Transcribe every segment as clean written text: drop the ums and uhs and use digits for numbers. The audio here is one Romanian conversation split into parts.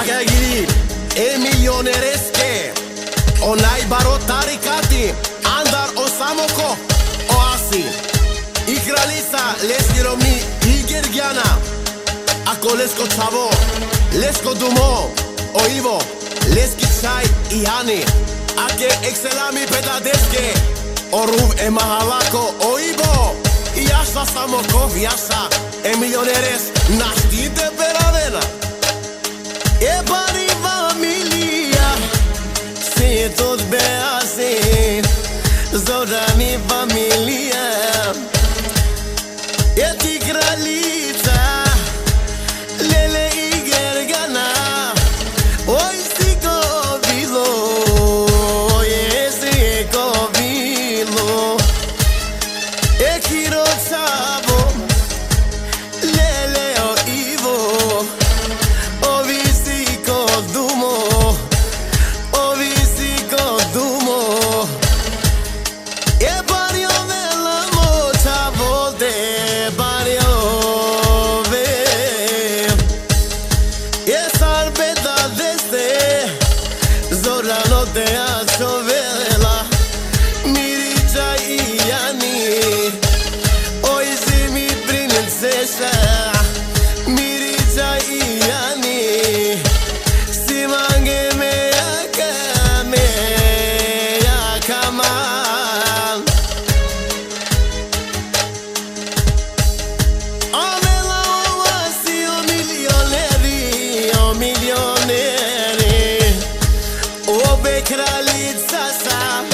Aga giri milionereske onaj barotarikati andar o samoko oasi i kraljica leskirovni i Gergjana ako lesko čavo lesko dumo o Ivo leski čaj i Hani ake ekselami pedadeske o ruv e mahalako o Ivo i jaša samoko jaša e milioneres naštite peravena e pari familia se tot bease zora mi familia e ti kraljica lele i Gergjana oj si ko bilo oj si ko bilo e kiro čavo lele o Ivo kraljica sam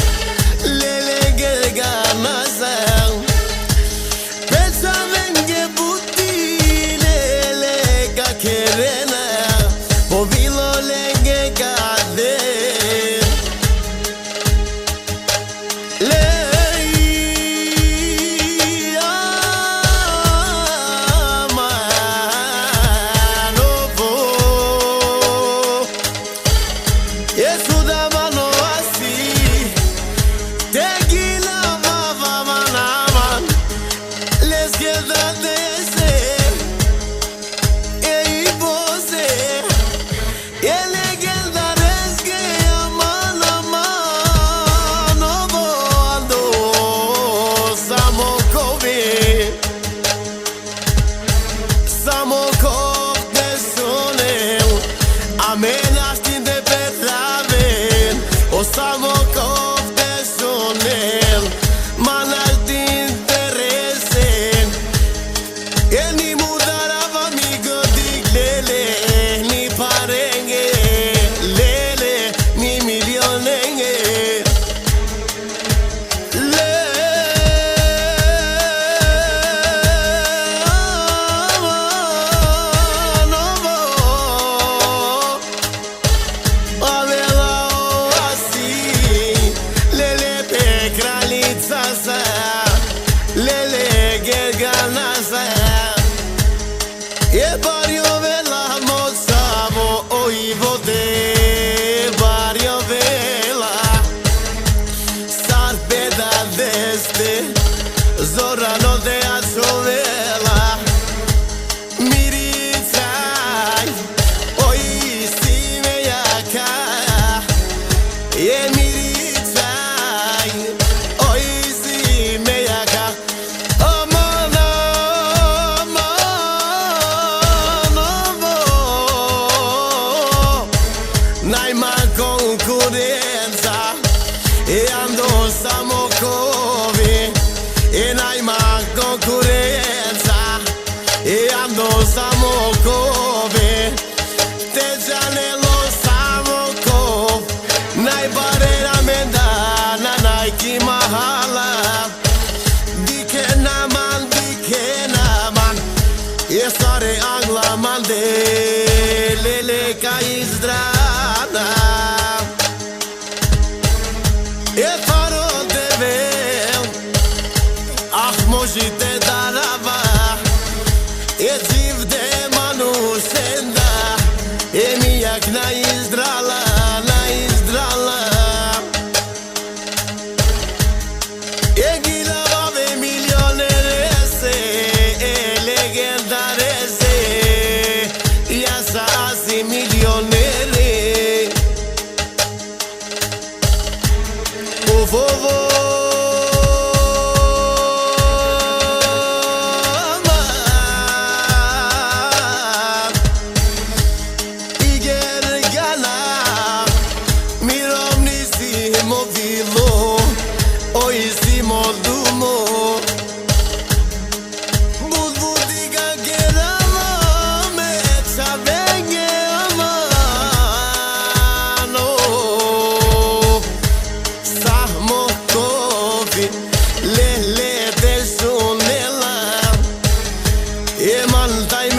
lele Gergjana sam Peca venge buti lele ga kerena po bilo lenge gade Samo kofte sonel Manas din teresen E ni mudarava mi godik lele Ni parenge lele Ni milionenge lele Gergjana sam e barrio vela mozavo o Ivo de barrio vela sar peda deste zorano de achovela miricaj oj si me jaka e miricaj oj si me jaka e ando samo covi e najma konkurenca e ando samo covi te janelo samo kov najbarera mendana najki mahala dike naman e stare angla mande lele ka izdrana e faro devel možite darava e dzivde manusenda e mijak na izdrala e gilavave milionerese e legendarese ja sa asi milioner E Malta e